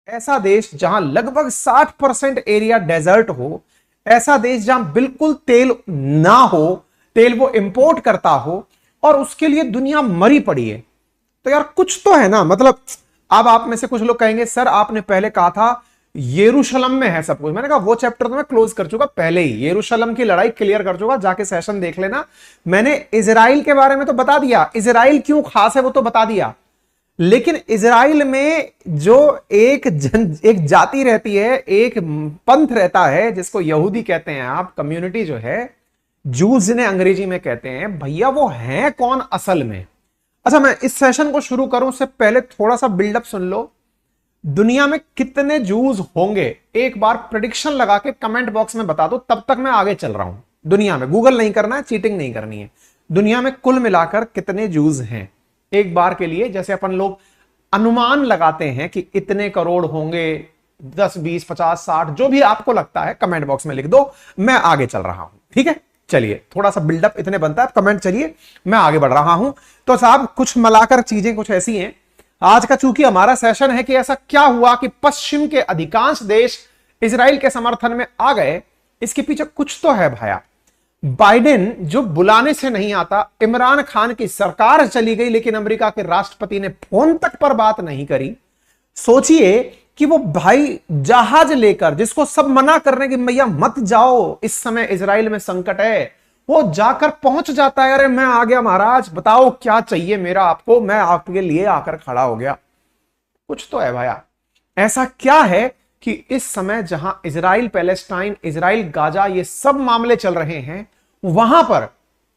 ऐसा देश जहां लगभग 60% एरिया डेजर्ट हो, ऐसा देश जहां बिल्कुल तेल ना हो, तेल वो इंपोर्ट करता हो, और उसके लिए दुनिया मरी पड़ी है। तो यार कुछ तो है ना, मतलब अब आप में से कुछ लोग कहेंगे सर आपने पहले कहा था यरूशलेम में है सब कुछ। मैंने कहा वो चैप्टर तो मैं क्लोज कर चुका पहले ही, यरूशलेम की लड़ाई क्लियर कर चुका, जाके सेशन देख लेना। मैंने इजराइल के बारे में तो बता दिया, इजराइल क्यों खास है वो तो बता दिया, लेकिन इजराइल में जो एक जाति रहती है, एक पंथ रहता है जिसको यहूदी कहते हैं आप, कम्युनिटी जो है, जूस जिन्हें अंग्रेजी में कहते हैं, भैया वो हैं कौन असल में। अच्छा, मैं इस सेशन को शुरू करूं उससे पहले थोड़ा सा बिल्डअप सुन लो। दुनिया में कितने जूस होंगे एक बार प्रेडिक्शन लगा के कमेंट बॉक्स में बता दो, तब तक मैं आगे चल रहा हूं। दुनिया में, गूगल नहीं करना है, चीटिंग नहीं करनी है, दुनिया में कुल मिलाकर कितने जूस हैं एक बार के लिए। जैसे अपन लोग अनुमान लगाते हैं कि इतने करोड़ होंगे, 10 20 50 60, जो भी आपको लगता है कमेंट बॉक्स में लिख दो, मैं आगे चल रहा हूं। ठीक है, चलिए थोड़ा सा बिल्डअप इतने बनता है, कमेंट चलिए, मैं आगे बढ़ रहा हूं। तो साहब कुछ मिलाकर चीजें कुछ ऐसी हैं। आज का चूंकि हमारा सेशन है कि ऐसा क्या हुआ कि पश्चिम के अधिकांश देश इजराइल के समर्थन में आ गए, इसके पीछे कुछ तो है भाया। बाइडेन जो बुलाने से नहीं आता, इमरान खान की सरकार चली गई लेकिन अमेरिका के राष्ट्रपति ने फोन तक पर बात नहीं करी। सोचिए कि वो भाई जहाज लेकर, जिसको सब मना कर रहे हैं कि भैया मत जाओ इस समय इजराइल में संकट है, वो जाकर पहुंच जाता है, अरे मैं आ गया महाराज, बताओ क्या चाहिए मेरा आपको, मैं आपके लिए आकर खड़ा हो गया। कुछ तो है भाया। ऐसा क्या है कि इस समय जहां इजराइल पैलेस्टाइन, इजराइल गाजा, ये सब मामले चल रहे हैं, वहां पर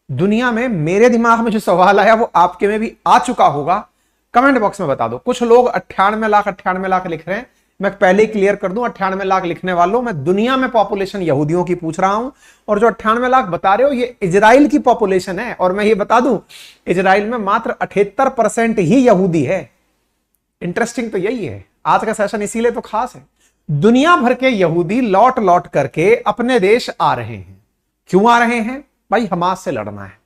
दुनिया में मेरे दिमाग में जो सवाल आया वो आपके में भी आ चुका होगा। कमेंट बॉक्स में बता दो। कुछ लोग 98 लाख लिख रहे हैं, मैं पहले ही क्लियर कर दूं, 98 लाख लिखने वालों, मैं दुनिया में पॉपुलेशन यहूदियों की पूछ रहा हूं, और जो 98 लाख बता रहे हो ये इजराइल की पॉपुलेशन है। और मैं ये बता दूं, इजराइल में मात्र 78% ही यहूदी है। इंटरेस्टिंग तो यही है, आज का सेशन इसीलिए तो खास है। दुनिया भर के यहूदी लौट लौट करके अपने देश आ रहे हैं। क्यों आ रहे हैं भाई? हमास से लड़ना है।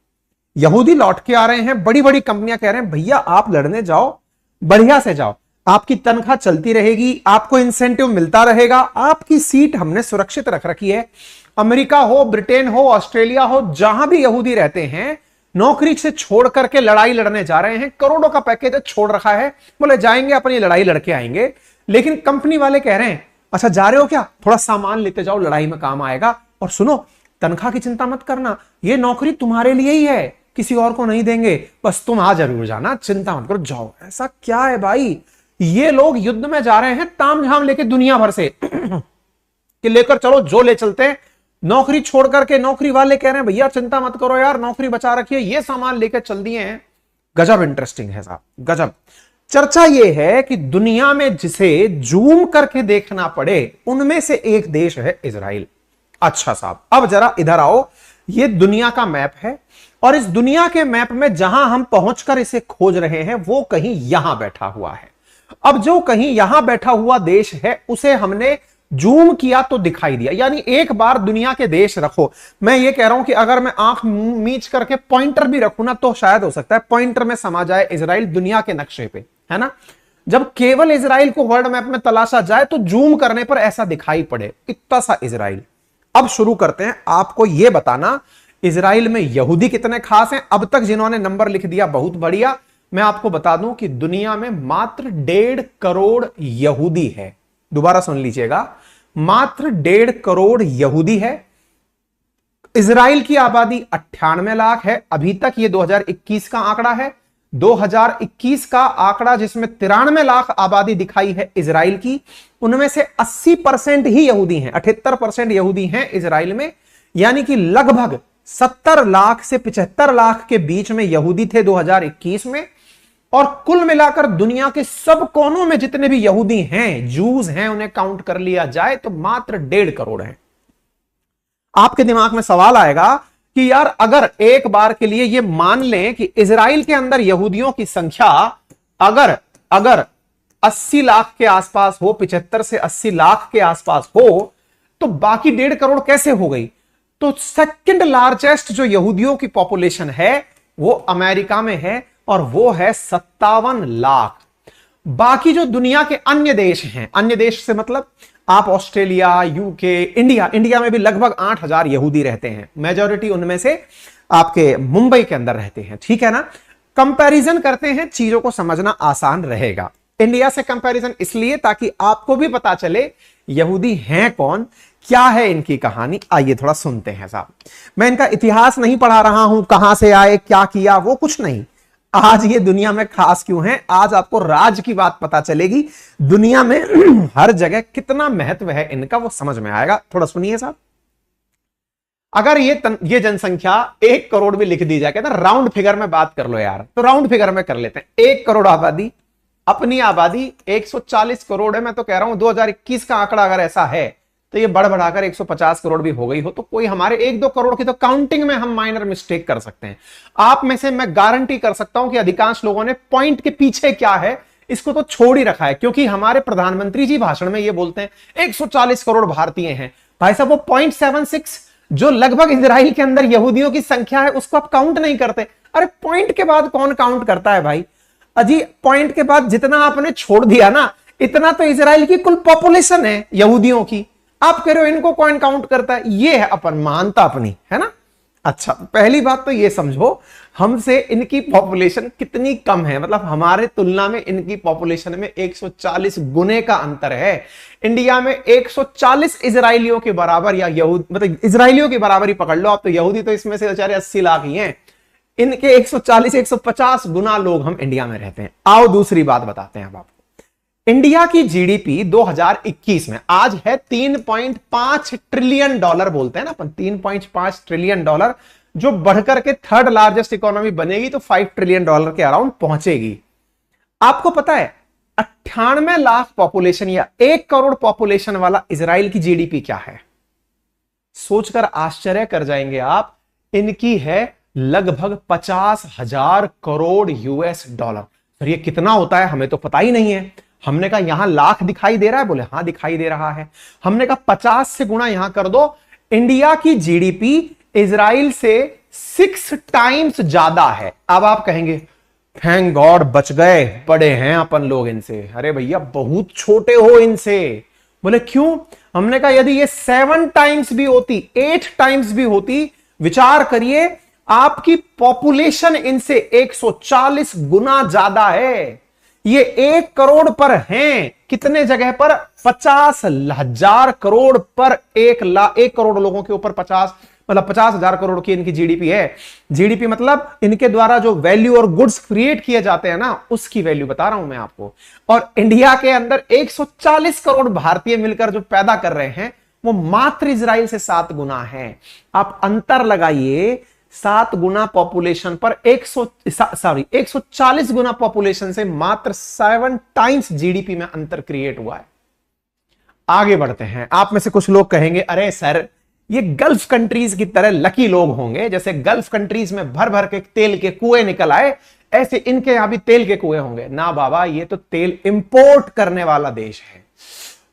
यहूदी लौट के आ रहे हैं, बड़ी बड़ी कंपनियां कह रहे हैं भैया आप लड़ने जाओ, बढ़िया से जाओ, आपकी तनख्वाह चलती रहेगी, आपको इंसेंटिव मिलता रहेगा, आपकी सीट हमने सुरक्षित रख रखी है। अमेरिका हो, ब्रिटेन हो, ऑस्ट्रेलिया हो, जहां भी यहूदी रहते हैं, नौकरी से छोड़ करके लड़ाई लड़ने जा रहे हैं। करोड़ों का पैकेज छोड़ रखा है, बोले जाएंगे अपनी लड़ाई लड़के आएंगे। लेकिन कंपनी वाले कह रहे हैं अच्छा जा रहे हो क्या, थोड़ा सामान लेते जाओ, लड़ाई में काम आएगा, और सुनो तनख्वाह की चिंता मत करना, ये नौकरी तुम्हारे लिए ही है, किसी और को नहीं देंगे, बस तुम आ जरूर जाना, चिंता मत करो, जाओ। ऐसा क्या है भाई? ये लोग युद्ध में जा रहे हैं ताम झाम लेके दुनिया भर से कि लेकर चलो जो ले चलते हैं। नौकरी छोड़ करके नौकरी वाले कह रहे हैं भैया चिंता मत करो यार, नौकरी बचा रखिए, ये सामान लेकर चल दिए हैं। गजब इंटरेस्टिंग है साहब, गजब। चर्चा यह है कि दुनिया में जिसे जूम करके देखना पड़े उनमें से एक देश है इजराइल। अच्छा साहब, अब जरा इधर आओ, यह दुनिया का मैप है, और इस दुनिया के मैप में जहां हम पहुंचकर इसे खोज रहे हैं वो कहीं यहां बैठा हुआ है। अब जो कहीं यहां बैठा हुआ देश है उसे हमने जूम किया तो दिखाई दिया, यानी एक बार दुनिया के देश रखो। मैं ये कह रहा हूं कि अगर मैं आंख मीच करके पॉइंटर भी रखूं ना तो शायद हो सकता है पॉइंटर में समा जाए इजराइल दुनिया के नक्शे पे, है ना। जब केवल इजराइल को वर्ल्ड मैप में तलाशा जाए तो जूम करने पर ऐसा दिखाई पड़े, इतना सा इजराइल। अब शुरू करते हैं, आपको यह बताना इजराइल में यहूदी कितने खास हैं। अब तक जिन्होंने नंबर लिख दिया बहुत बढ़िया। मैं आपको बता दूं कि दुनिया में मात्र 1.5 करोड़ यहूदी है। दोबारा सुन लीजिएगा, मात्र 1.5 करोड़ यहूदी है। इजराइल की आबादी 98 लाख है अभी तक, यह 2021 का आंकड़ा है। 2021 का आंकड़ा जिसमें 93 लाख आबादी दिखाई है इजराइल की, उनमें से 80% ही यहूदी हैं, 78% यहूदी हैं इजराइल में, यानी कि लगभग 70 लाख से 75 लाख के बीच में यहूदी थे 2021 में। और कुल मिलाकर दुनिया के सब कोनों में जितने भी यहूदी हैं, जूस हैं, उन्हें काउंट कर लिया जाए तो मात्र 1.5 करोड़ हैं। आपके दिमाग में सवाल आएगा कि यार अगर एक बार के लिए यह मान लें कि इजराइल के अंदर यहूदियों की संख्या अगर 80 लाख के आसपास हो, 75 से 80 लाख के आसपास हो, तो बाकी 1.5 करोड़ कैसे हो गई? तो सेकंड लार्जेस्ट जो यहूदियों की पॉपुलेशन है वो अमेरिका में है, और वो है 57 लाख। बाकी जो दुनिया के अन्य देश हैं, अन्य देश से मतलब आप ऑस्ट्रेलिया, यूके, इंडिया, इंडिया में भी लगभग 8,000 यहूदी रहते हैं, मेजॉरिटी उनमें से आपके मुंबई के अंदर रहते हैं, ठीक है ना। कंपैरिजन करते हैं, चीजों को समझना आसान रहेगा। इंडिया से कंपैरिजन इसलिए ताकि आपको भी पता चले यहूदी हैं कौन, क्या है इनकी कहानी। आइए थोड़ा सुनते हैं साहब। मैं इनका इतिहास नहीं पढ़ा रहा हूं, कहां से आए, क्या किया, वो कुछ नहीं। आज ये दुनिया में खास क्यों है, आज आपको राज की बात पता चलेगी, दुनिया में हर जगह कितना महत्व है इनका, वो समझ में आएगा। थोड़ा सुनिए साहब। अगर ये जनसंख्या 1 करोड़ भी लिख दी जाए, कहते हैं राउंड फिगर में बात कर लो यार, तो राउंड फिगर में कर लेते हैं। 1 करोड़ आबादी, अपनी आबादी 140 करोड़ है। मैं तो कह रहा हूं 2021 का आंकड़ा अगर ऐसा है तो ये बढ़ बढ़ाकर 150 करोड़ भी हो गई हो, तो कोई हमारे 1-2 करोड़ की तो काउंटिंग में हम माइनर मिस्टेक कर सकते हैं। आप में से मैं गारंटी कर सकता हूं कि अधिकांश लोगों ने पॉइंट के पीछे क्या है इसको तो छोड़ ही रखा है, क्योंकि हमारे प्रधानमंत्री जी भाषण में ये बोलते हैं 140 करोड़ भारतीय हैं। भाई साहब, वो 0.76 जो लगभग इजराइल के अंदर यहूदियों की संख्या है उसको आप काउंट नहीं करते। अरे पॉइंट के बाद कौन काउंट करता है भाई? अजी पॉइंट के बाद जितना आपने छोड़ दिया ना, इतना तो इजराइल की कुल पॉपुलेशन है यहूदियों की। आप कह रहे हो इनको कौन काउंट करता है? ये है अपन मानता अपनी, है ना। अच्छा, पहली बात तो ये समझो हमसे इनकी पॉपुलेशन कितनी कम है, मतलब हमारे तुलना में इनकी पॉपुलेशन में 140 गुने का अंतर है। इंडिया में 140 इजराइलियों के बराबर या यहूद, मतलब इजराइलियों के बराबर ही पकड़ लो आप, तो यहूदी तो इसमें से बेचारे 80 लाख ही हैं। इनके 140-150 गुना लोग हम इंडिया में रहते हैं। आओ दूसरी बात बताते हैं अब आपको। इंडिया की जीडीपी 2021 में आज है $3.5 ट्रिलियन, बोलते हैं ना अपन, $3.5 ट्रिलियन, जो बढ़कर के थर्ड लार्जेस्ट इकोनॉमी बनेगी तो $5 ट्रिलियन के अराउंड पहुंचेगी। आपको पता है 98 लाख पॉपुलेशन या 1 करोड़ पॉपुलेशन वाला इजराइल की जीडीपी क्या है? सोचकर आश्चर्य कर जाएंगे आप, इनकी है लगभग 50,000 करोड़ US$। सर ये कितना होता है, हमें तो पता ही नहीं है। हमने कहा यहां लाख दिखाई दे रहा है, बोले हाँ दिखाई दे रहा है। हमने कहा 50 से गुणा यहां कर दो, इंडिया की जीडीपी इजराइल से 6 टाइम्स ज्यादा है। अब आप कहेंगे थैंक गॉड बच गए, बड़े हैं अपन लोग इनसे। अरे भैया बहुत छोटे हो इनसे। बोले क्यों? हमने कहा यदि ये 7 टाइम्स भी होती, 8 टाइम्स भी होती, विचार करिए आपकी पॉपुलेशन इनसे 140 गुना ज्यादा है। ये 1 करोड़ पर हैं, कितने जगह पर? 50,000 करोड़ पर 1 करोड़ लोगों के ऊपर 50,000 करोड़ की इनकी जीडीपी है। जीडीपी मतलब इनके द्वारा जो वैल्यू और गुड्स क्रिएट किए जाते हैं ना, उसकी वैल्यू बता रहा हूं मैं आपको। और इंडिया के अंदर 140 करोड़ भारतीय मिलकर जो पैदा कर रहे हैं वो मात्र इजराइल से 7 गुना है। आप अंतर लगाइए, 7 गुना पॉपुलेशन पर 140 गुना पॉपुलेशन से मात्र 7 टाइम्स जीडीपी में अंतर क्रिएट हुआ है। आगे बढ़ते हैं। आप में से कुछ लोग कहेंगे अरे सर ये गल्फ कंट्रीज की तरह लकी लोग होंगे, जैसे गल्फ कंट्रीज में भर भर के तेल के कुएं निकल आए, ऐसे इनके यहां भी तेल के कुएं होंगे। ना बाबा, ये तो तेल इंपोर्ट करने वाला देश है,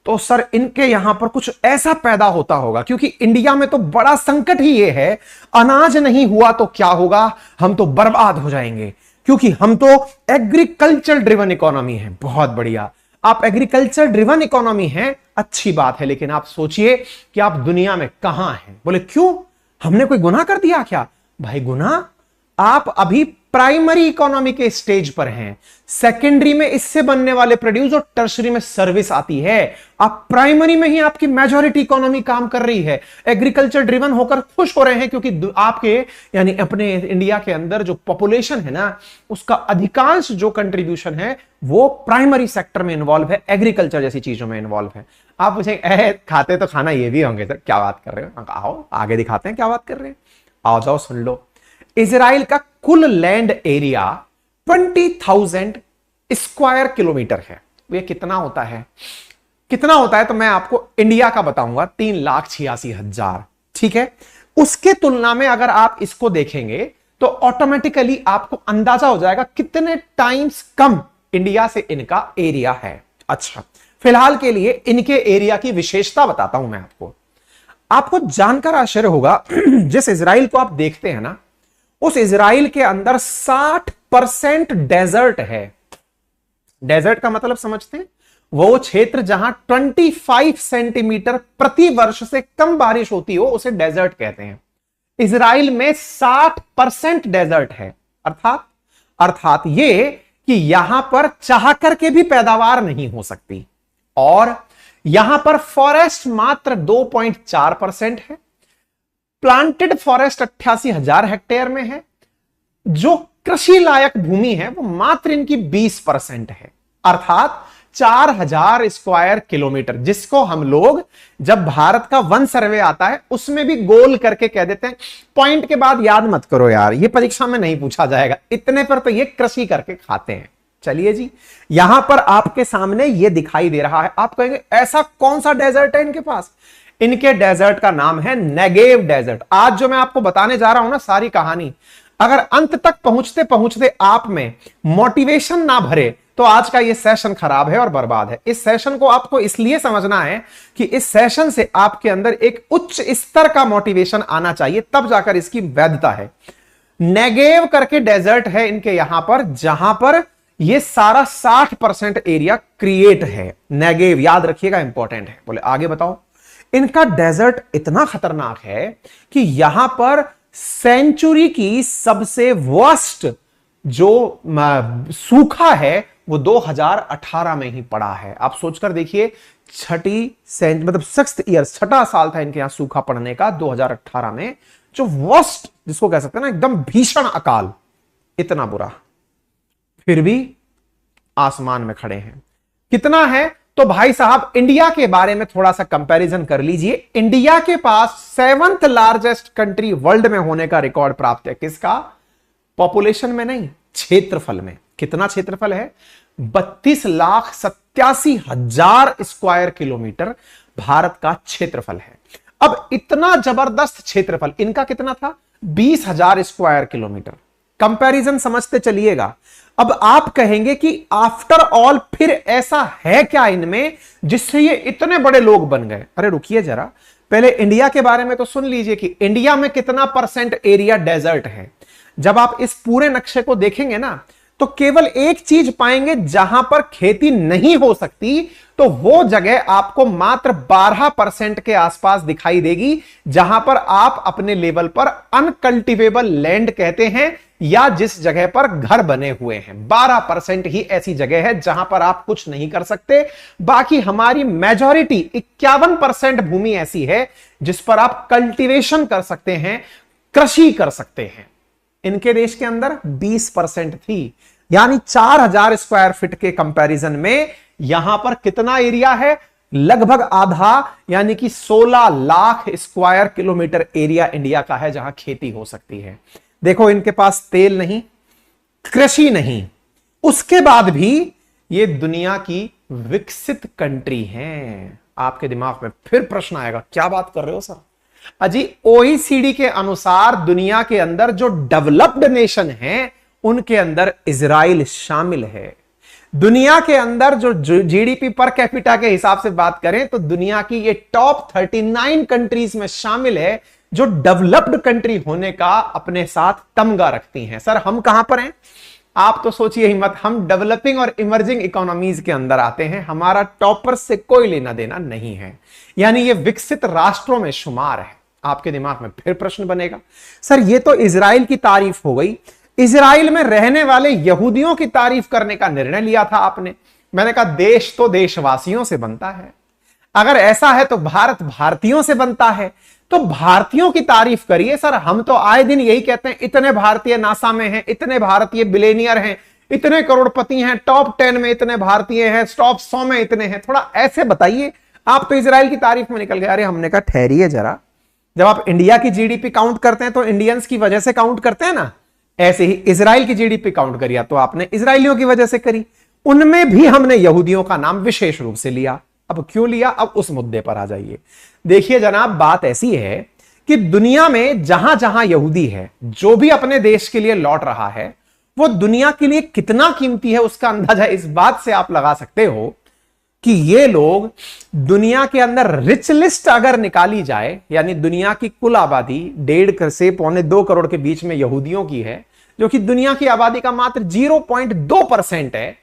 तो सर इनके यहां पर कुछ ऐसा पैदा होता होगा, क्योंकि इंडिया में तो बड़ा संकट ही ये है, अनाज नहीं हुआ तो क्या होगा, हम तो बर्बाद हो जाएंगे, क्योंकि हम तो एग्रीकल्चर ड्रिवन इकोनॉमी है। बहुत बढ़िया, आप एग्रीकल्चर ड्रिवन इकोनॉमी हैं, अच्छी बात है, लेकिन आप सोचिए कि आप दुनिया में कहां हैं। बोले क्यों, हमने कोई गुनाह कर दिया क्या? भाई गुनाह, आप अभी प्राइमरी इकोनॉमी के स्टेज पर हैं। सेकेंडरी में इससे बनने वाले प्रोड्यूस और टर्शरी में सर्विस आती है। आप प्राइमरी में ही आपकी मेजॉरिटी इकोनॉमी काम कर रही है। एग्रीकल्चर ड्रिवन होकर खुश हो रहे हैं, क्योंकि आपके यानी अपने इंडिया के अंदर जो पॉपुलेशन है ना, उसका अधिकांश जो कंट्रीब्यूशन है वो प्राइमरी सेक्टर में इन्वॉल्व है, एग्रीकल्चर जैसी चीजों में इन्वॉल्व है। आप पूछेंगे खाते तो खाना ये भी होंगे सर, क्या बात कर रहे हो? आओ आगे दिखाते हैं क्या बात कर रहे हैं। आओ जाओ सुन लो। इजराइल का कुल लैंड एरिया 20,000 स्क्वायर किलोमीटर है। ये कितना होता है? कितना होता है तो मैं आपको इंडिया का बताऊंगा, 3,86,000। ठीक है, उसके तुलना में अगर आप इसको देखेंगे तो ऑटोमेटिकली आपको अंदाजा हो जाएगा कितने टाइम्स कम इंडिया से इनका एरिया है। अच्छा, फिलहाल के लिए इनके एरिया की विशेषता बताता हूं मैं आपको। आपको जानकर आश्चर्य होगा, जिस इजराइल को आप देखते हैं ना, उस इजराइल के अंदर 60% डेजर्ट है। डेजर्ट का मतलब समझते हैं? वो क्षेत्र जहां 25 सेंटीमीटर प्रति वर्ष से कम बारिश होती हो उसे डेजर्ट कहते हैं। इजराइल में 60% डेजर्ट है। अर्थात ये कि यहां पर चाह करके भी पैदावार नहीं हो सकती। और यहां पर फॉरेस्ट मात्र 2.4% है। प्लांटेड फॉरेस्ट 88,000 हेक्टेयर में है। जो कृषि लायक भूमि है वो मात्र इनकी 20% है, अर्थात 4,000 स्क्वायर किलोमीटर, जिसको हम लोग जब भारत का वन सर्वे आता है उसमें भी गोल करके कह देते हैं। पॉइंट के बाद याद मत करो यार, ये परीक्षा में नहीं पूछा जाएगा, इतने पर तो ये कृषि करके खाते हैं। चलिए जी, यहां पर आपके सामने ये दिखाई दे रहा है। आप कहेंगे ऐसा कौन सा डेजर्ट है इनके पास? इनके डेजर्ट का नाम है नेगेव डेजर्ट। आज जो मैं आपको बताने जा रहा हूं ना सारी कहानी, अगर अंत तक पहुंचते पहुंचते आप में मोटिवेशन ना भरे तो आज का ये सेशन खराब है और बर्बाद है। इस सेशन को आपको इसलिए समझना है कि इस सेशन से आपके अंदर एक उच्च स्तर का मोटिवेशन आना चाहिए, तब जाकर इसकी वैधता है। नेगेव करके डेजर्ट है इनके यहां पर, जहां पर ये सारा 60% एरिया क्रिएट है। नेगेव याद रखिएगा, इंपॉर्टेंट है। बोले आगे बताओ। इनका डेजर्ट इतना खतरनाक है कि यहां पर सेंचुरी की सबसे वर्स्ट जो सूखा है वो 2018 में ही पड़ा है। आप सोचकर देखिए, मतलब 6th ईयर, 6ठा साल था इनके यहां सूखा पड़ने का 2018 में। जो वर्स्ट जिसको कह सकते हैं ना, एकदम भीषण अकाल, इतना बुरा, फिर भी आसमान में खड़े हैं। कितना है? तो भाई साहब इंडिया के बारे में थोड़ा सा कंपैरिजन कर लीजिए। इंडिया के पास 7th लार्जेस्ट कंट्री वर्ल्ड में होने का रिकॉर्ड प्राप्त है। किसका? पॉपुलेशन में नहीं, क्षेत्रफल में। कितना क्षेत्रफल है? 32,87,000 स्क्वायर किलोमीटर भारत का क्षेत्रफल है। अब इतना जबरदस्त क्षेत्रफल इनका कितना था? 20,000 स्क्वायर किलोमीटर। कंपैरिजन समझते चलिएगा। अब आप कहेंगे कि आफ्टर ऑल फिर ऐसा है क्या इनमें जिससे ये इतने बड़े लोग बन गए? अरे रुकिए जरा, पहले इंडिया के बारे में तो सुन लीजिए कि इंडिया में कितना % एरिया डेजर्ट है। जब आप इस पूरे नक्शे को देखेंगे ना तो केवल एक चीज पाएंगे जहां पर खेती नहीं हो सकती, तो वो जगह आपको मात्र 12% के आसपास दिखाई देगी, जहां पर आप अपने लेवल पर अनकल्टिवेबल लैंड कहते हैं, या जिस जगह पर घर बने हुए हैं। 12% ही ऐसी जगह है जहां पर आप कुछ नहीं कर सकते। बाकी हमारी मेजॉरिटी 51% भूमि ऐसी है जिस पर आप कल्टीवेशन कर सकते हैं, कृषि कर सकते हैं। इनके देश के अंदर 20% थी, यानी 4,000 स्क्वायर फीट के कंपैरिजन में यहां पर कितना एरिया है? लगभग आधा, यानी कि 16 lakh square kilometre area India का है जहां खेती हो सकती है। देखो, इनके पास तेल नहीं, कृषि नहीं, उसके बाद भी ये दुनिया की विकसित कंट्री है। आपके दिमाग में फिर प्रश्न आएगा, क्या बात कर रहे हो सर? अजी, ओईसीडी के अनुसार दुनिया के अंदर जो डेवलप्ड नेशन हैं उनके अंदर इजराइल शामिल है। दुनिया के अंदर जो जीडीपी पर कैपिटा के हिसाब से बात करें तो दुनिया की ये टॉप 39 कंट्रीज में शामिल है जो डेवलप्ड कंट्री होने का अपने साथ तमगा रखती हैं। सर हम कहां पर हैं? आप तो सोचिए ही मत, हम डेवलपिंग और इमर्जिंग इकोनॉमीज के अंदर आते हैं। हमारा टॉपर से कोई लेना देना नहीं है, यानी ये विकसित राष्ट्रों में शुमार है। आपके दिमाग में फिर प्रश्न बनेगा, सर ये तो इजराइल की तारीफ हो गई, इजराइल में रहने वाले यहूदियों की तारीफ करने का निर्णय लिया था आपने। मैंने कहा देश तो देशवासियों से बनता है, अगर ऐसा है तो भारत भारतीयों से बनता है, तो भारतीयों की तारीफ करिए। सर हम तो आए दिन यही कहते हैं, इतने भारतीय नासा में हैं, इतने भारतीय बिलियनियर हैं, इतने करोड़पति हैं, टॉप 10 में इतने भारतीय हैं, टॉप 100 में इतने हैं। थोड़ा ऐसे बताइए। आप तो इजराइल की तारीफ में निकल गए। अरे हमने कहा ठहरिए जरा, जब आप इंडिया की जीडीपी काउंट करते हैं तो इंडियंस की वजह से काउंट करते हैं ना, ऐसे ही इजराइल की जीडीपी काउंट करिए तो आपने इजराइलियों की वजह से करी। उनमें भी हमने यहूदियों का नाम विशेष रूप से लिया। अब क्यों लिया, अब उस मुद्दे पर आ जाइए। देखिए जनाब, बात ऐसी है कि दुनिया में जहां जहां यहूदी है, जो भी अपने देश के लिए लौट रहा है, वो दुनिया के लिए कितना कीमती है उसका अंदाजा इस बात से आप लगा सकते हो कि ये लोग दुनिया के अंदर रिच लिस्ट अगर निकाली जाए, यानी दुनिया की कुल आबादी 1.5 से 1.25 करोड़ के बीच में यहूदियों की है, जो कि दुनिया की आबादी का मात्र 0.2% है।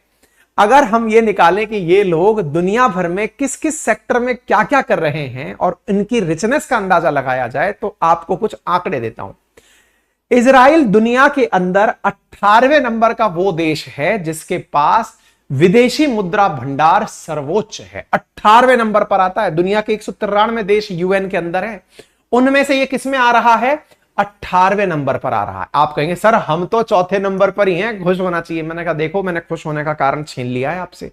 अगर हम ये निकालें कि ये लोग दुनिया भर में किस किस सेक्टर में क्या क्या कर रहे हैं और इनकी रिचनेस का अंदाजा लगाया जाए, तो आपको कुछ आंकड़े देता हूं। इजराइल दुनिया के अंदर 18वें नंबर का वो देश है जिसके पास विदेशी मुद्रा भंडार सर्वोच्च है। 18वें नंबर पर आता है। दुनिया के 193 देश यूएन के अंदर है, उनमें से ये किस में आ रहा है? 18वें नंबर पर आ रहा है। आप कहेंगे सर हम तो चौथे नंबर पर ही हैं, खुश होना चाहिए। मैंने कहा देखो, मैंने खुश होने का कारण छीन लिया है आपसे।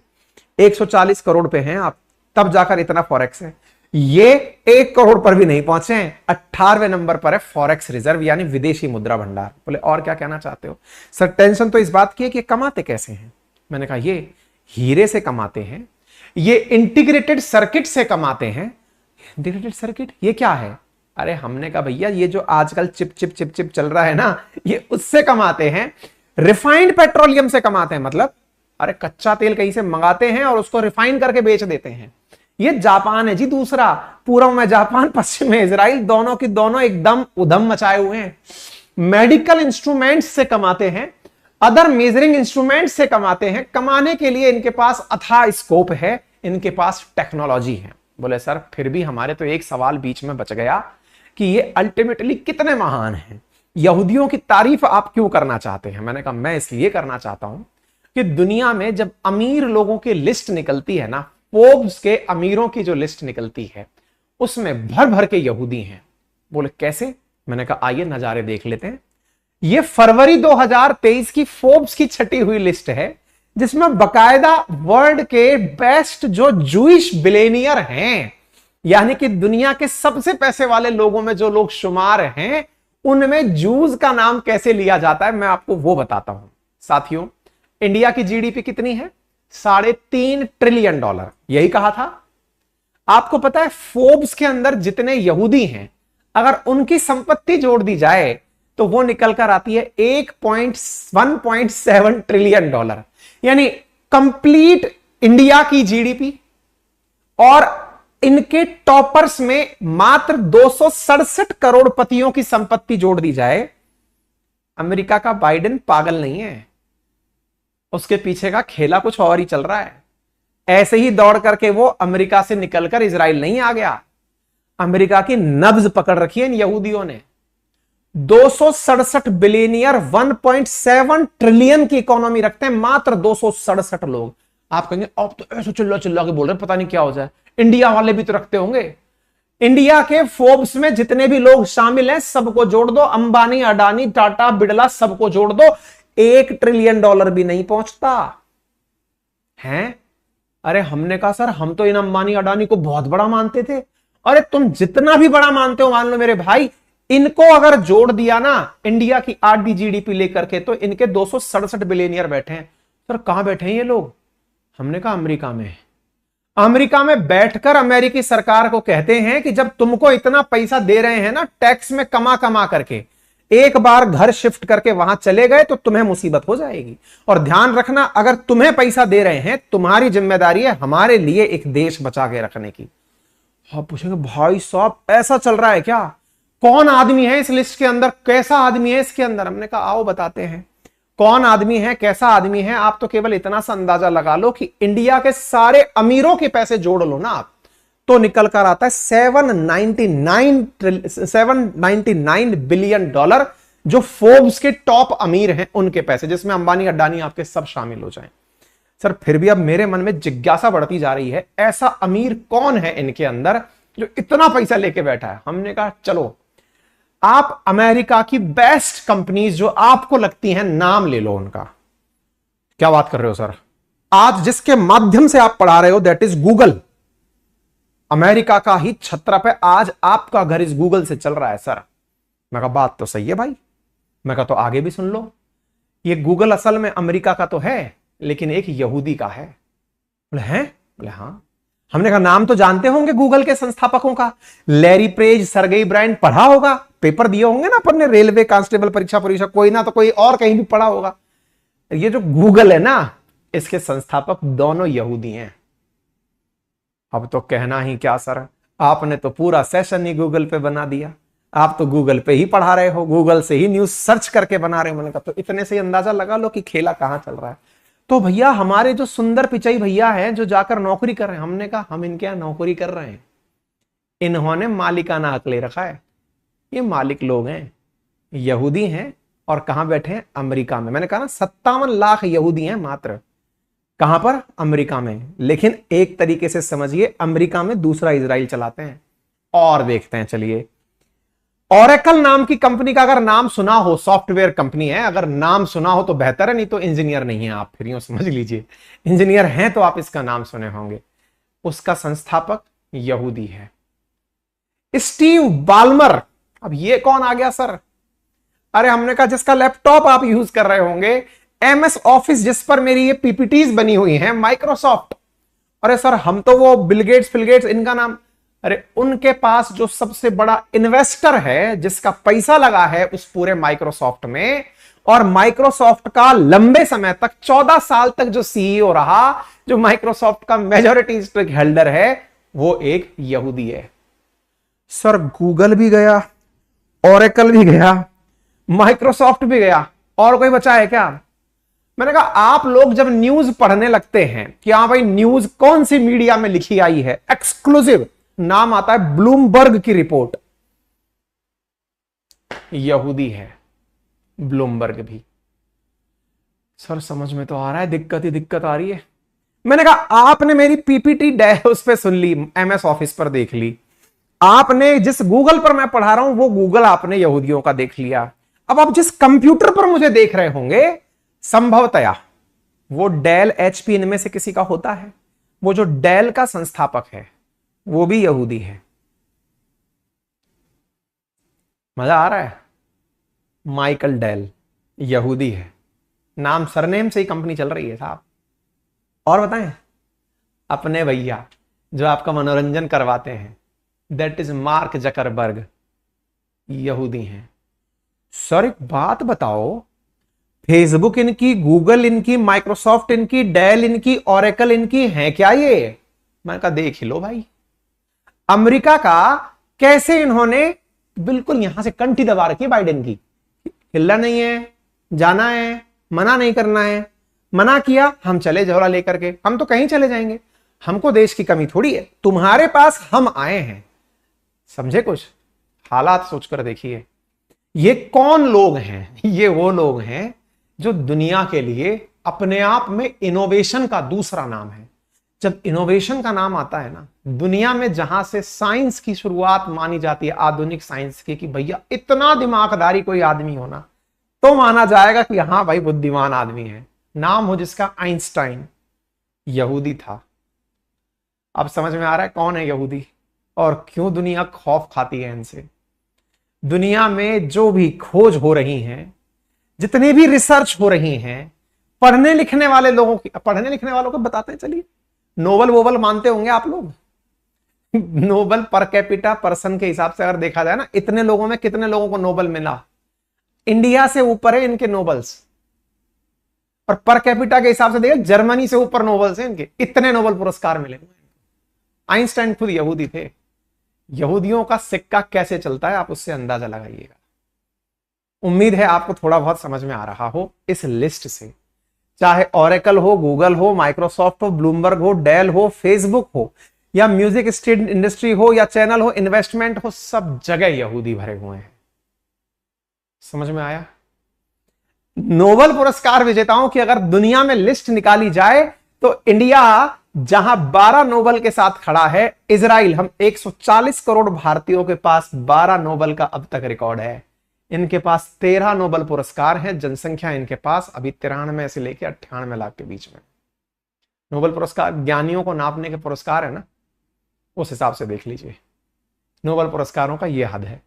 140 करोड़ पे हैं आप, तब जाकर इतना फॉरेक्स है। ये 1 करोड़ पर भी नहीं पहुंचे हैं, 18वें नंबर पर है फॉरेक्स रिजर्व, यानी विदेशी मुद्रा भंडार। बोले और क्या कहना चाहते हो? सर टेंशन तो इस बात की है कि कमाते कैसे हैं। मैंने कहा ये हीरे से कमाते हैं, ये इंटीग्रेटेड सर्किट से कमाते हैं। इंटीग्रेटेड सर्किट ये क्या है? अरे हमने कहा भैया ये जो आजकल चिप चिप चिप चिप चल रहा है ना, ये उससे कमाते हैं। रिफाइंड पेट्रोलियम से कमाते हैं, मतलब अरे कच्चा तेल कहीं से मंगाते हैं और उसको रिफाइन करके बेच देते हैं। ये जापान है जी दूसरा, पूर्व में जापान, पश्चिम में इजराइल, दोनों की दोनों एकदम उधम मचाए हुए हैं। मेडिकल इंस्ट्रूमेंट्स से कमाते हैं, अदर मेजरिंग इंस्ट्रूमेंट से कमाते हैं। कमाने के लिए इनके पास अथाह स्कोप है, इनके पास टेक्नोलॉजी है। बोले सर फिर भी हमारे तो एक सवाल बीच में बच गया कि ये अल्टीमेटली कितने महान हैं, यहूदियों की तारीफ आप क्यों करना चाहते हैं? मैंने कहा मैं इसलिए करना चाहता हूं कि दुनिया में जब अमीर लोगों की लिस्ट निकलती है ना, फोर्ब्स के अमीरों की जो लिस्ट निकलती है, उसमें भर भर के यहूदी हैं। बोले कैसे? मैंने कहा आइए नजारे देख लेते हैं। ये फरवरी 2023 की फोर्ब्स की छटी हुई लिस्ट है, जिसमें बकायदा वर्ल्ड के बेस्ट जो जूइश बिलेनियर हैं, यानी कि दुनिया के सबसे पैसे वाले लोगों में जो लोग शुमार हैं, उनमें जूज का नाम कैसे लिया जाता है मैं आपको वो बताता हूं। साथियों, इंडिया की जीडीपी कितनी है? $3.5 ट्रिलियन। यही कहा था। आपको पता है फोर्ब्स के अंदर जितने यहूदी हैं, अगर उनकी संपत्ति जोड़ दी जाए तो वो निकल कर आती है $1.7 ट्रिलियन, यानी कंप्लीट इंडिया की जीडीपी। और इनके टॉपर्स में मात्र 267 करोड़पतियों की संपत्ति जोड़ दी जाए। अमेरिका का बाइडेन पागल नहीं है, उसके पीछे का खेला कुछ और ही चल रहा है। ऐसे ही दौड़ करके वो अमेरिका से निकलकर इजराइल नहीं आ गया, अमेरिका की नब्ज पकड़ रखी है इन यहूदियों ने। 267 बिलियनियर 1.7 ट्रिलियन की इकोनॉमी रखते हैं, मात्र 267 लोग। आप कहेंगे अब तो ऐसे चिल्ला चिल्ला के बोल रहे पता नहीं क्या हो जाए, इंडिया वाले भी तो रखते होंगे। इंडिया के फोर्ब्स में जितने भी लोग शामिल हैं सबको जोड़ दो, अंबानी, अडानी, टाटा, बिड़ला, सबको जोड़ दो, $1 ट्रिलियन भी नहीं पहुंचता है। अरे हमने कहा सर हम तो इन अंबानी अडानी को बहुत बड़ा मानते थे। अरे तुम जितना भी बड़ा मानते हो मान लो मेरे भाई, इनको अगर जोड़ दिया ना इंडिया की आधी जीडीपी लेकर के, तो इनके 267 बिलियनियर बैठे हैं। सर कहां बैठे हैं ये लोग? हमने कहा अमेरिका में। अमेरिका में बैठकर अमेरिकी सरकार को कहते हैं कि जब तुमको इतना पैसा दे रहे हैं ना टैक्स में कमा कमा करके, एक बार घर शिफ्ट करके वहां चले गए तो तुम्हें मुसीबत हो जाएगी। और ध्यान रखना, अगर तुम्हें पैसा दे रहे हैं, तुम्हारी जिम्मेदारी है हमारे लिए एक देश बचा के रखने की। आप पूछेंगे भाई साहब ऐसा चल रहा है क्या? कौन आदमी है इस लिस्ट के अंदर, कैसा आदमी है इसके अंदर? हमने कहा आओ बताते हैं कौन आदमी है, कैसा आदमी है। आप तो केवल इतना सा अंदाजा लगा लो कि इंडिया के सारे अमीरों के पैसे जोड़ लो ना आप, तो निकल कर आता है $799 बिलियन, जो फोर्ब्स के टॉप अमीर हैं उनके पैसे, जिसमें अंबानी अडानी आपके सब शामिल हो जाएं। सर फिर भी अब मेरे मन में जिज्ञासा बढ़ती जा रही है, ऐसा अमीर कौन है इनके अंदर जो इतना पैसा लेके बैठा है? हमने कहा चलो आप अमेरिका की बेस्ट कंपनीज जो आपको लगती हैं नाम ले लो उनका। क्या बात कर रहे हो सर? आज जिसके माध्यम से आप पढ़ा रहे हो दैट इज गूगल, अमेरिका का ही छत्रप है। आज आपका घर इस गूगल से चल रहा है सर। मैं कहा बात तो सही है भाई। मैं कहा तो आगे भी सुन लो, ये गूगल असल में अमेरिका का तो है लेकिन एक यहूदी का है। बोले हैं? बोले हाँ। हमने कहा नाम तो जानते होंगे गूगल के संस्थापकों का, लैरी पेज, सर्गेई ब्राइन, पढ़ा होगा, पेपर दिए होंगे ना अपन ने, रेलवे कांस्टेबल परीक्षा कोई ना तो कोई और कहीं भी पढ़ा होगा। ये जो गूगल है ना, इसके संस्थापक दोनों यहूदी हैं। अब तो कहना ही क्या सर, आपने तो पूरा सेशन ही गूगल पे बना दिया। आप तो गूगल पे ही पढ़ा रहे हो, गूगल से ही न्यूज सर्च करके बना रहे हो। मैंने कहा तो इतने से अंदाजा लगा लो कि खेला कहां चल रहा है। तो भैया हमारे जो सुंदर पिचई भैया हैं जो जाकर नौकरी कर रहे हैं, हमने कहा हम इनके यहां नौकरी कर रहे हैं, इन्होंने मालिकाना हक ले रखा है, ये मालिक लोग हैं, यहूदी हैं, और कहां बैठे हैं? अमेरिका में। मैंने कहा ना 57 लाख यहूदी हैं मात्र। कहां पर? अमेरिका में। लेकिन एक तरीके से समझिए, अमेरिका में दूसरा इजराइल चलाते हैं। और देखते हैं, चलिए। ओरेकल नाम की कंपनी का अगर नाम सुना हो, सॉफ्टवेयर कंपनी है, अगर नाम सुना हो तो बेहतर है, नहीं तो इंजीनियर नहीं है आप, फिर यूं समझ लीजिए। इंजीनियर हैं तो आप इसका नाम सुने होंगे। उसका संस्थापक यहूदी है, स्टीव बाल्मर। अब ये कौन आ गया सर? अरे हमने कहा जिसका लैपटॉप आप यूज कर रहे होंगे, MS ऑफिस जिस पर मेरी ये PPTs बनी हुई हैं, माइक्रोसॉफ्ट। अरे सर हम तो वो बिलगेट्स इनका नाम, अरे उनके पास जो सबसे बड़ा इन्वेस्टर है, जिसका पैसा लगा है उस पूरे माइक्रोसॉफ्ट में, और माइक्रोसॉफ्ट का लंबे समय तक 14 साल तक जो CEO रहा, जो माइक्रोसॉफ्ट का मेजॉरिटी स्टेक होल्डर है, वो एक यहूदी है। सर गूगल भी गया, ओरेकल भी गया, माइक्रोसॉफ्ट भी गया, और कोई बचा है क्या? मैंने कहा आप लोग जब न्यूज पढ़ने लगते हैं कि हाँ भाई न्यूज कौन सी मीडिया में लिखी आई है, एक्सक्लूसिव नाम आता है ब्लूमबर्ग की रिपोर्ट, यहूदी है ब्लूमबर्ग भी। सर समझ में तो आ रहा है, दिक्कत ही दिक्कत आ रही है। मैंने कहा आपने मेरी PPT उस पर सुन ली, MS ऑफिस पर देख ली, आपने जिस गूगल पर मैं पढ़ा रहा हूं वो गूगल आपने यहूदियों का देख लिया। अब आप जिस कंप्यूटर पर मुझे देख रहे होंगे, संभवतया वो डेल HP इनमें से किसी का होता है। वो जो डेल का संस्थापक है वो भी यहूदी है। मजा आ रहा है? माइकल डेल यहूदी है, नाम सरनेम से ही कंपनी चल रही है साहब। और बताएं, अपने भैया जो आपका मनोरंजन करवाते हैं, दैट इज मार्क जकरबर्ग, यहूदी हैं। सर एक बात बताओ, फेसबुक इनकी, गूगल इनकी, माइक्रोसॉफ्ट इनकी, डेल इनकी, ओरेकल इनकी है क्या ये? मैंने कहा देख लो भाई। अमेरिका का कैसे इन्होंने बिल्कुल यहां से कंठी दबा रखी बाइडेन की, हिलना नहीं है, जाना है, मना नहीं करना है। मना किया हम चले झोला लेकर के, हम तो कहीं चले जाएंगे, हमको देश की कमी थोड़ी है, तुम्हारे पास हम आए हैं। समझे? कुछ हालात सोचकर देखिए। ये कौन लोग हैं? ये वो लोग हैं जो दुनिया के लिए अपने आप में इनोवेशन का दूसरा नाम है। जब इनोवेशन का नाम आता है ना, दुनिया में जहां से साइंस की शुरुआत मानी जाती है, आधुनिक साइंस की, कि भैया इतना दिमागदारी कोई आदमी होना, तो माना जाएगा कि हाँ भाई बुद्धिमान आदमी है। नाम हो जिसका आइंस्टाइन, यहूदी था। अब समझ में आ रहा है कौन है यहूदी और क्यों दुनिया खौफ खाती है इनसे। दुनिया में जो भी खोज हो रही हैं, जितनी भी रिसर्च हो रही हैं, पढ़ने लिखने वाले लोगों की, पढ़ने लिखने वालों को बताते हैं, चलिए नोबल वोबल मानते होंगे आप लोग। नोबल पर कैपिटा पर्सन के हिसाब से अगर देखा जाए ना, इतने लोगों में कितने लोगों को नोबल मिला? इंडिया से ऊपर है इनके नोबल्स, और पर कैपिटा के हिसाब से देखिए जर्मनी से ऊपर नोबल्स हैं इनके, इतने नोबल पुरस्कार मिले। आइंस्टाइन खुद यहूदी थे। यहूदियों का सिक्का कैसे चलता है आप उससे अंदाजा लगाइएगा। उम्मीद है आपको थोड़ा बहुत समझ में आ रहा हो इस लिस्ट से। चाहे ओरेकल हो, गूगल हो, माइक्रोसॉफ्ट हो, ब्लूमबर्ग हो, डेल हो, फेसबुक हो, या म्यूजिक स्ट्रीट इंडस्ट्री हो, या चैनल हो, इन्वेस्टमेंट हो, सब जगह यहूदी भरे हुए हैं। समझ में आया? नोबेल पुरस्कार विजेताओं की अगर दुनिया में लिस्ट निकाली जाए तो इंडिया जहां 12 नोबेल के साथ खड़ा है, इजराइल, हम 140 करोड़ भारतीयों के पास 12 नोबेल का अब तक रिकॉर्ड है। इनके पास 13 नोबेल पुरस्कार हैं। जनसंख्या इनके पास अभी 93 से लेकर 98 लाख के बीच में। नोबेल पुरस्कार ज्ञानियों को नापने के पुरस्कार है ना, उस हिसाब से देख लीजिए। नोबेल पुरस्कारों का यह हद है।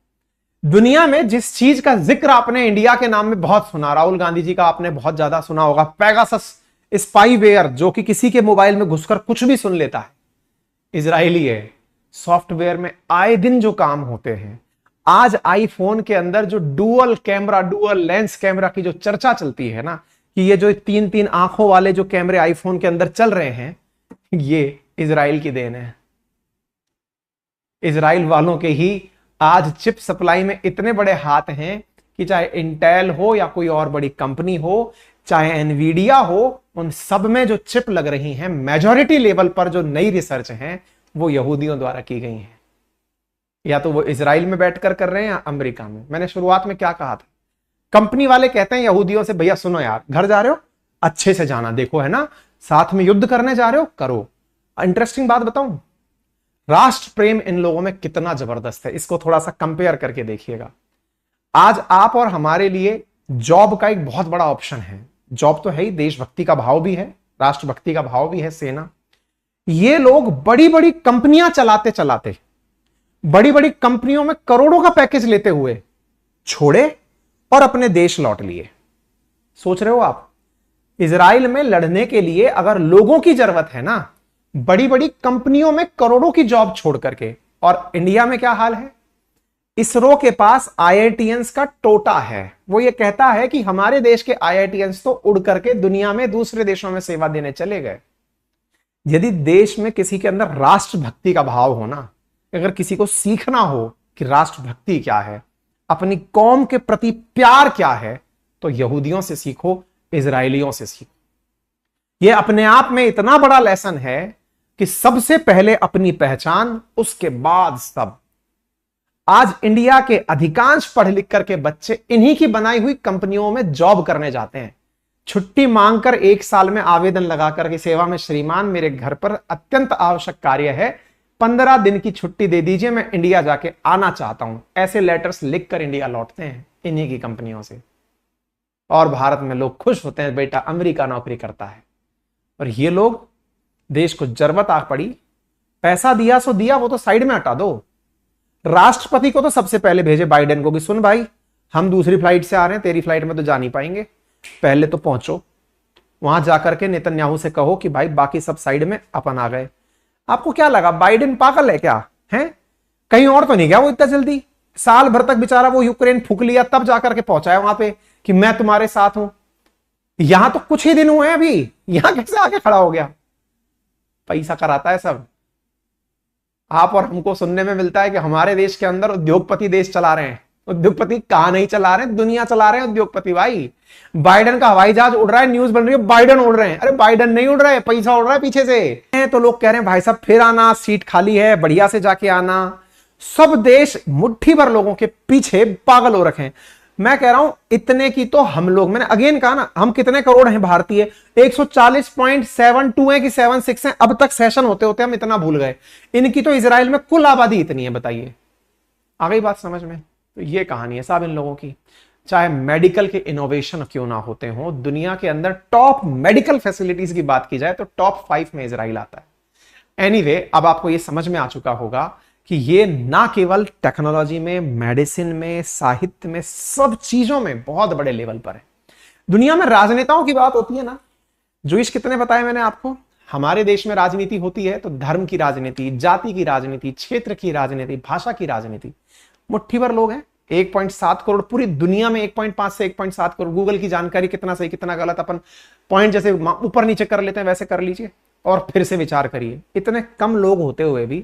दुनिया में जिस चीज का जिक्र आपने इंडिया के नाम में बहुत सुना, राहुल गांधी जी का आपने बहुत ज्यादा सुना होगा, पेगासस स्पाईवेयर, जो कि किसी के मोबाइल में घुसकर कुछ भी सुन लेता है, इजरायली है। सॉफ्टवेयर में आए दिन जो काम होते हैं, आज आईफोन के अंदर जो dual camera, dual lens camera की जो चर्चा चलती है ना, कि ये जो 3-3 आंखों वाले जो कैमरे आईफोन के अंदर चल रहे हैं, ये इजराइल की देन है। इजराइल वालों के ही आज चिप सप्लाई में इतने बड़े हाथ हैं कि चाहे इंटेल हो या कोई और बड़ी कंपनी हो, चाहे एनवीडिया हो, उन सब में जो चिप लग रही हैं मेजॉरिटी लेवल पर जो नई रिसर्च हैं वो यहूदियों द्वारा की गई हैं। या तो वो इजराइल में बैठकर कर रहे हैं या अमेरिका में। मैंने शुरुआत में क्या कहा था, कंपनी वाले कहते हैं यहूदियों से, भैया सुनो यार, घर जा रहे हो अच्छे से जाना, देखो है ना, साथ में युद्ध करने जा रहे हो करो। इंटरेस्टिंग बात बताऊं, राष्ट्र प्रेम इन लोगों में कितना जबरदस्त है, इसको थोड़ा सा कंपेयर करके देखिएगा। आज आप और हमारे लिए जॉब का एक बहुत बड़ा ऑप्शन है। जॉब तो है ही, देशभक्ति का भाव भी है, राष्ट्रभक्ति का भाव भी है, सेना। ये लोग बड़ी बड़ी कंपनियां चलाते चलाते, बड़ी बड़ी कंपनियों में करोड़ों का पैकेज लेते हुए छोड़े और अपने देश लौट लिए। सोच रहे हो आप, इजराइल में लड़ने के लिए अगर लोगों की जरूरत है ना, बड़ी बड़ी कंपनियों में करोड़ों की जॉब छोड़ करके। और इंडिया में क्या हाल है, इसरो के पास आईआईटीएंस का टोटा है। वो ये कहता है कि हमारे देश के आईआईटीएंस तो उड़ करके दुनिया में दूसरे देशों में सेवा देने चले गए। यदि देश में किसी के अंदर राष्ट्रभक्ति का भाव हो ना, अगर किसी को सीखना हो कि राष्ट्रभक्ति क्या है, अपनी कौम के प्रति प्यार क्या है, तो यहूदियों से सीखो, इजरायलियों से सीखो। यह अपने आप में इतना बड़ा लेसन है कि सबसे पहले अपनी पहचान, उसके बाद सब। आज इंडिया के अधिकांश पढ़ लिख करके बच्चे इन्हीं की बनाई हुई कंपनियों में जॉब करने जाते हैं। छुट्टी मांगकर 1 साल में आवेदन लगा करके, सेवा में श्रीमान मेरे घर पर अत्यंत आवश्यक कार्य है, 15 दिन की छुट्टी दे दीजिए, मैं इंडिया जाके आना चाहता हूं। ऐसे लेटर्स लिखकर इंडिया लौटते हैं इन्हीं की कंपनियों से। और भारत में लोग खुश होते हैं, बेटा अमेरिका नौकरी करता है। और ये लोग, देश को जरूरत आ पड़ी, पैसा दिया सो दिया, वो तो साइड में हटा दो। राष्ट्रपति को तो सबसे पहले भेजे बाइडेन को कि सुन भाई, हम दूसरी फ्लाइट से आ रहे हैं, तेरी फ्लाइट में तो जा नहीं पाएंगे, पहले तो पहुंचो। वहां जाकर के नेतन्याहू से कहो कि भाई बाकी सब साइड में, अपन आ गए। आपको क्या लगा बाइडेन पागल है क्या है? कहीं और तो नहीं गया वो इतना जल्दी? साल भर तक बेचारा वो यूक्रेन फूक लिया, तब जाकर के पहुंचा है वहां पे कि मैं तुम्हारे साथ हूं। यहां तो कुछ ही दिन हुए हैं अभी, यहां कैसे आके खड़ा हो गया? पैसा कराता है सब। आप और हमको सुनने में मिलता है कि हमारे देश के अंदर उद्योगपति देश चला रहे हैं। उद्योगपति कहां नहीं चला रहे हैं, दुनिया चला रहे हैं उद्योगपति भाई। बाइडेन का हवाई जहाज उड़ रहा है, न्यूज बन रही है बाइडेन उड़ रहे हैं। अरे बाइडेन नहीं उड़ रहे हैं, पैसा उड़ रहा है पीछे से। तो लोग कह रहे हैं भाई साहब फिर आना, सीट खाली है, बढ़िया से जाके आना। सब देश मुट्ठी भर लोगों के पीछे पागल हो रखे हैं। मैं कह रहा हूं इतने की तो हम लोग, मैंने अगेन कहा ना, हम कितने करोड़ हैं भारतीय? 140.72 है कि 76 है, अब तक सेशन होते होते हम इतना भूल गए। इनकी तो इजराइल में कुल आबादी इतनी है, बताइए। आ गई बात समझ में? तो ये कहानी है साहब इन लोगों की। चाहे मेडिकल के इनोवेशन क्यों ना होते हो, दुनिया के अंदर टॉप मेडिकल फैसिलिटीज की बात की जाए तो टॉप 5 में इजराइल आता है। एनीवे, अब आपको ये समझ में आ चुका होगा कि ये ना केवल टेक्नोलॉजी में, मेडिसिन में, साहित्य में, सब चीजों में बहुत बड़े लेवल पर है। दुनिया में राजनेताओं की बात होती है ना, जूइश कितने बताए मैंने आपको? हमारे देश में राजनीति होती है तो धर्म की राजनीति, जाति की राजनीति, क्षेत्र की राजनीति, भाषा की राजनीति। मुट्ठी भर लोग हैं, 1.7 करोड़, पूरी दुनिया में 1.5 से 1.7 करोड़। गूगल की जानकारी कितना सही कितना गलत अपन पॉइंट जैसे ऊपर नीचे कर लेते हैं वैसे कर लीजिए और फिर से विचार करिए। इतने कम लोग होते हुए भी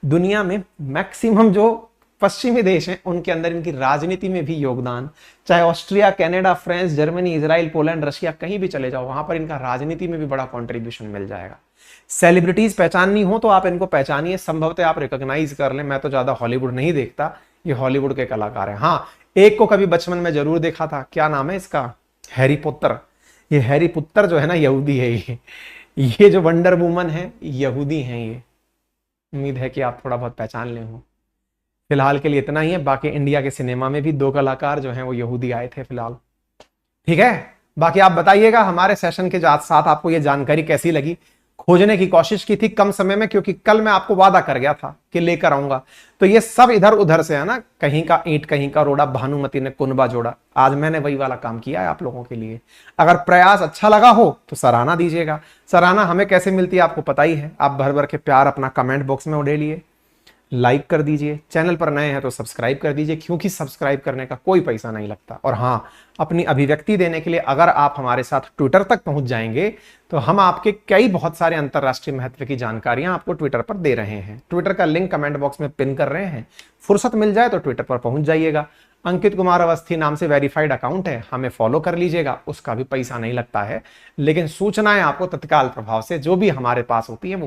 दुनिया में मैक्सिमम जो पश्चिमी देश हैं उनके अंदर इनकी राजनीति में भी योगदान, चाहे Austria, Canada, France, Germany, Israel, Poland, Russia, कहीं भी चले जाओ, वहां पर इनका राजनीति में भी बड़ा कंट्रीब्यूशन मिल जाएगा। सेलिब्रिटीज पहचाननी हो तो आप इनको पहचानिए, संभवतः आप रिकॉग्नाइज कर लें। मैं तो ज्यादा हॉलीवुड नहीं देखता, ये हॉलीवुड के कलाकार हैं। हाँ, एक को कभी बचपन में जरूर देखा था, क्या नाम है इसका? Harry Potter. ये हैरी पॉटर जो है ना, यहूदी है। ये जो वंडर वुमन है यहूदी हैं ये। उम्मीद है कि आप थोड़ा बहुत पहचान ले हो। फिलहाल के लिए इतना ही है, बाकी इंडिया के सिनेमा में भी 2 कलाकार जो हैं वो यहूदी आए थे फिलहाल। ठीक है, बाकी आप बताइएगा हमारे सेशन के साथ आपको ये जानकारी कैसी लगी। खोजने की कोशिश की थी कम समय में, क्योंकि कल मैं आपको वादा कर गया था कि लेकर आऊंगा, तो ये सब इधर उधर से है ना, कहीं का ईंट कहीं का रोड़ा, भानुमति ने कुनबा जोड़ा। आज मैंने वही वाला काम किया है आप लोगों के लिए। अगर प्रयास अच्छा लगा हो तो सराहना दीजिएगा। सराहना हमें कैसे मिलती है आपको पता ही है, आप भर भर के प्यार अपना कमेंट बॉक्स में उड़ेलिए, लाइक कर दीजिए, चैनल पर नए हैं तो सब्सक्राइब कर दीजिए, क्योंकि सब्सक्राइब करने का कोई पैसा नहीं लगता। और हाँ, अपनी अभिव्यक्ति देने के लिए अगर आप हमारे साथ ट्विटर तक पहुंच जाएंगे तो हम आपके कई बहुत सारे अंतरराष्ट्रीय महत्व की जानकारियां आपको ट्विटर पर दे रहे हैं। ट्विटर का लिंक कमेंट बॉक्स में पिन कर रहे हैं, फुर्सत मिल जाए तो ट्विटर पर पहुंच जाइएगा। अंकित कुमार अवस्थी नाम से वेरीफाइड अकाउंट है, हमें फॉलो कर लीजिएगा, उसका भी पैसा नहीं लगता है, लेकिन सूचनाएं आपको तत्काल प्रभाव से जो भी हमारे पास होती है वो